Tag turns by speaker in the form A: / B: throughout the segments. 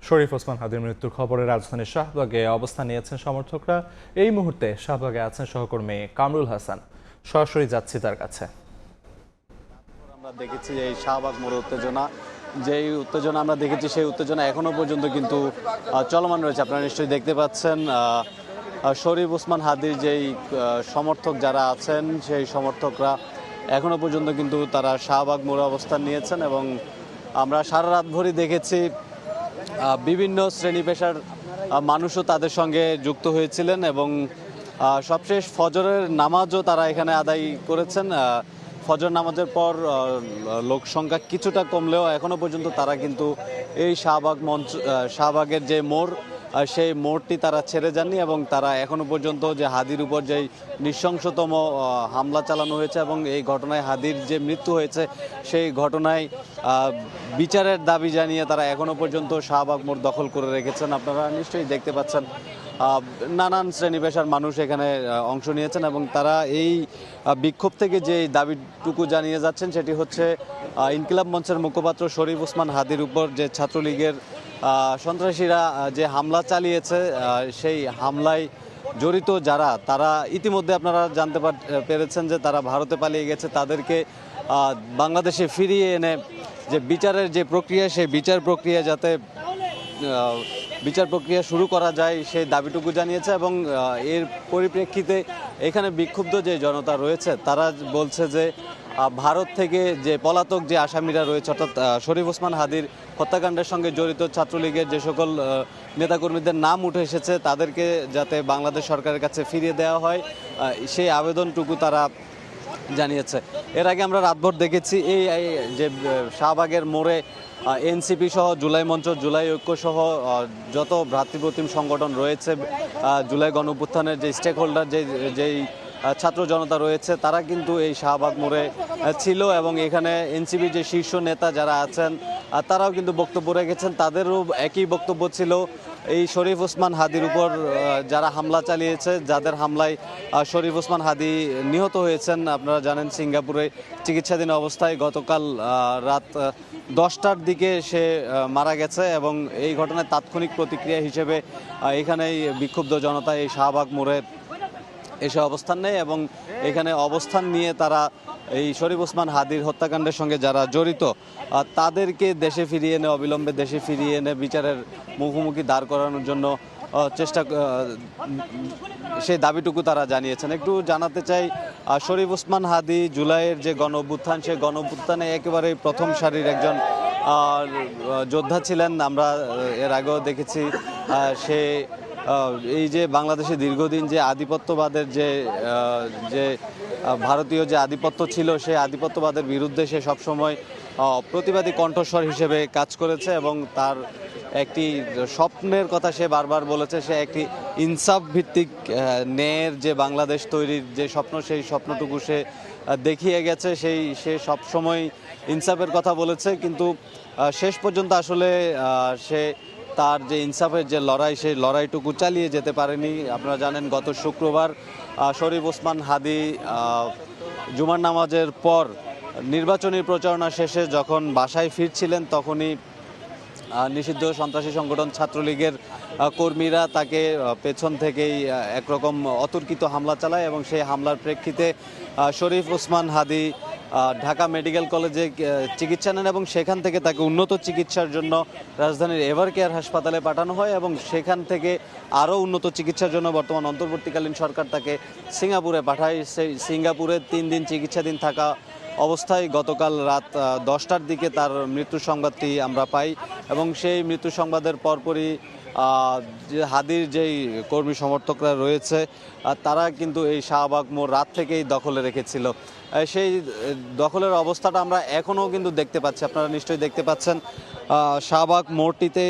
A: শরীফ ওসমান হাদির মৃত্যুর খবরে রাজধানীর শাহবাগে অবস্থান নিয়েছেন সমর্থকরা। এই মুহূর্তে শাহবাগে আছেন সহকর্মী কামরুল হাসান। সরাসরি যাচ্ছি তার কাছে।
B: আমরা দেখেছি এই শাহবাগ মোড়ে উত্তেজনা আমরা দেখেছি, সেই উত্তেজনা এখনো পর্যন্ত কিন্তু চলমান রয়েছে। আপনারা নিশ্চয়ই দেখতে পাচ্ছেন শরীফ ওসমান হাদির যেই সমর্থক যারা আছেন, সেই সমর্থকরা এখনো পর্যন্ত কিন্তু তারা শাহবাগ মোড়ে অবস্থান নিয়েছেন এবং আমরা সারা রাত ভরই দেখেছি বিভিন্ন শ্রেণী পেশার মানুষও তাদের সঙ্গে যুক্ত হয়েছিলেন এবং সবশেষ ফজরের নামাজও তারা এখানে আদায় করেছেন। ফজর নামাজের পর লোক সংখ্যা কিছুটা কমলেও এখনো পর্যন্ত তারা কিন্তু এই শাহবাগের যে মোড়, সেই মোড়টি তারা ছেড়ে যাননি এবং তারা এখনো পর্যন্ত যে হাদির উপর যেই নৃশংসতম হামলা চালানো হয়েছে এবং এই ঘটনায় হাদির যে মৃত্যু হয়েছে, সেই ঘটনায় বিচারের দাবি জানিয়ে তারা এখনো পর্যন্ত শাহবাগ মোড় দখল করে রেখেছেন। আপনারা নিশ্চয়ই দেখতে পাচ্ছেন নানান শ্রেণী পেশার মানুষ এখানে অংশ নিয়েছেন এবং তারা এই বিক্ষোভ থেকে যে দাবিটুকু জানিয়ে যাচ্ছেন সেটি হচ্ছে ইনকিলাব মঞ্চের মুখপাত্র শরীফ ওসমান হাদির উপর যে ছাত্রলীগের সন্ত্রাসীরা যে হামলা চালিয়েছে, সেই হামলায় জড়িত যারা, তারা ইতিমধ্যে আপনারা জানতে পেরেছেন যে তারা ভারতে পালিয়ে গেছে। তাদেরকে বাংলাদেশে ফিরিয়ে এনে যে বিচারের যে প্রক্রিয়া, সেই বিচার প্রক্রিয়া শুরু করা যায়, সেই দাবিটুকু জানিয়েছে এবং এর পরিপ্রেক্ষিতে এখানে বিক্ষুব্ধ যে জনতা রয়েছে তারা বলছে যে ভারত থেকে যে পলাতক যে আসামিরা রয়েছে, অর্থাৎ শরীফ ওসমান হাদির হত্যাকাণ্ডের সঙ্গে জড়িত ছাত্রলীগের যে সকল নেতাকর্মীদের নাম উঠে এসেছে, তাদেরকে যাতে বাংলাদেশ সরকারের কাছে ফিরিয়ে দেওয়া হয়, সেই আবেদনটুকু তারা জানিয়েছে। এর আগে আমরা রাতভর দেখেছি এই যে শাহবাগের মোড়ে এনসিপি সহ জুলাই মঞ্চ, জুলাই ঐক্য সহ যত ভ্রাতৃপ্রতিম সংগঠন রয়েছে, জুলাই গণঅভ্যুত্থানের যে স্টেক হোল্ডার যেই ছাত্র জনতা রয়েছে, তারা কিন্তু এই শাহবাগ মোড়ে ছিল এবং এখানে এনসিপির যে শীর্ষ নেতা যারা আছেন তারাও কিন্তু বক্তব্য রেখেছেন। তাদেরও একই বক্তব্য ছিল, এই শরীফ ওসমান হাদির উপর যারা হামলা চালিয়েছে, যাদের হামলায় শরীফ ওসমান হাদি নিহত হয়েছেন, আপনারা জানেন সিঙ্গাপুরে চিকিৎসাধীন অবস্থায় গতকাল রাত 10টার দিকে সে মারা গেছে এবং এই ঘটনায় তাৎক্ষণিক প্রতিক্রিয়া হিসেবে এখানেই বিক্ষুব্ধ জনতা এই শাহবাগ মোড়ে এসে অবস্থান নেয় এবং এখানে অবস্থান নিয়ে তারা এই শরীফ ওসমান হাদির হত্যাকাণ্ডের সঙ্গে যারা জড়িত তাদেরকে দেশে ফিরিয়ে এনে, অবিলম্বে দেশে ফিরিয়ে এনে বিচারের মুখোমুখি দাঁড় করানোর জন্য সেই দাবিটুকু তারা জানিয়েছেন। একটু জানাতে চাই, শরীফ ওসমান হাদি জুলাইয়ের যে গণ অভ্যুত্থান, সেই গণ অভ্যুত্থানে একেবারে প্রথম সারির একজন যোদ্ধা ছিলেন। আমরা এর আগেও দেখেছি সে এই যে বাংলাদেশে দীর্ঘদিন যে আধিপত্যবাদের যে ভারতীয় যে আধিপত্য ছিল, সেই আধিপত্যবাদের বিরুদ্ধে সে সবসময় প্রতিবাদী কণ্ঠস্বর হিসেবে কাজ করেছে এবং তার একটি স্বপ্নের কথা সে বারবার বলেছে। সে একটি ইনসাফ ভিত্তিক ন্যায়ের যে বাংলাদেশ তৈরির যে স্বপ্ন, সেই স্বপ্নটুকু সে দেখিয়ে গেছে। সে সবসময় ইনসাফের কথা বলেছে, কিন্তু শেষ পর্যন্ত আসলে সে তার যে ইনসাফের যে লড়াই, সেই লড়াইটুকু চালিয়ে যেতে পারেনি। আপনারা জানেন গত শুক্রবার শরীফ ওসমান হাদি জুমার নামাজের পর নির্বাচনী প্রচারণা শেষে যখন বাসায় ফিরছিলেন, তখনই নিষিদ্ধ সন্ত্রাসী সংগঠন ছাত্রলীগের কর্মীরা তাকে পেছন থেকেই একরকম অতর্কিত হামলা চালায় এবং সেই হামলার প্রেক্ষিতে শরীফ ওসমান হাদি ঢাকা মেডিকেল কলেজে চিকিৎসা নেন এবং সেখান থেকে তাকে উন্নত চিকিৎসার জন্য রাজধানীর এভার কেয়ার হাসপাতালে পাঠানো হয় এবং সেখান থেকে আরও উন্নত চিকিৎসার জন্য বর্তমান অন্তর্বর্তীকালীন সরকার তাকে সিঙ্গাপুরে পাঠায়। সেই সিঙ্গাপুরে 3 দিন চিকিৎসাধীন থাকা অবস্থায় গতকাল রাত 10টার দিকে তার মৃত্যুর সংবাদটি আমরা পাই এবং সেই মৃত্যু সংবাদের পরপরই যে হাদির যেই কর্মী সমর্থকরা রয়েছে তারা কিন্তু এই শাহবাগ মোড় রাত থেকেই দখলে রেখেছিল। সেই দখলের অবস্থাটা আমরা এখনও কিন্তু দেখতে পাচ্ছি। আপনারা নিশ্চয়ই দেখতে পাচ্ছেন শাহবাগ মোড়টিতে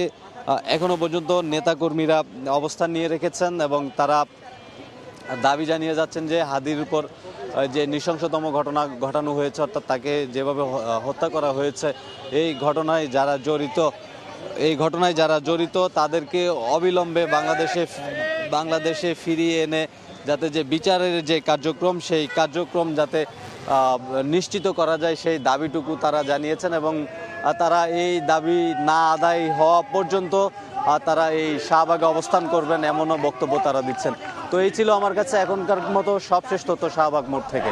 B: এখনও পর্যন্ত নেতাকর্মীরা অবস্থান নিয়ে রেখেছেন এবং তারা দাবি জানিয়ে যাচ্ছেন যে হাদির উপর যে নৃশংসতম ঘটনা ঘটানো হয়েছে, অর্থাৎ তাকে যেভাবে হত্যা করা হয়েছে, এই ঘটনায় যারা জড়িত তাদেরকে অবিলম্বে বাংলাদেশে ফিরিয়ে এনে যাতে যে বিচারের যে কার্যক্রম, সেই কার্যক্রম যাতে নিশ্চিত করা যায় সেই দাবিটুকু তারা জানিয়েছেন এবং তারা এই দাবি না আদায় হওয়া পর্যন্ত তারা এই শাহবাগে অবস্থান করবেন এমনও বক্তব্য তারা দিচ্ছেন। তো এই ছিল আমার কাছে এখনকার মতো সবশেষ তথ্য শাহবাগ মোড় থেকে।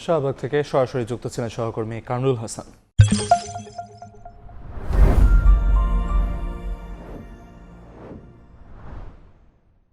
A: শাহবাগ থেকে সরাসরি যুক্ত ছিলেন সহকর্মী কামরুল হাসান।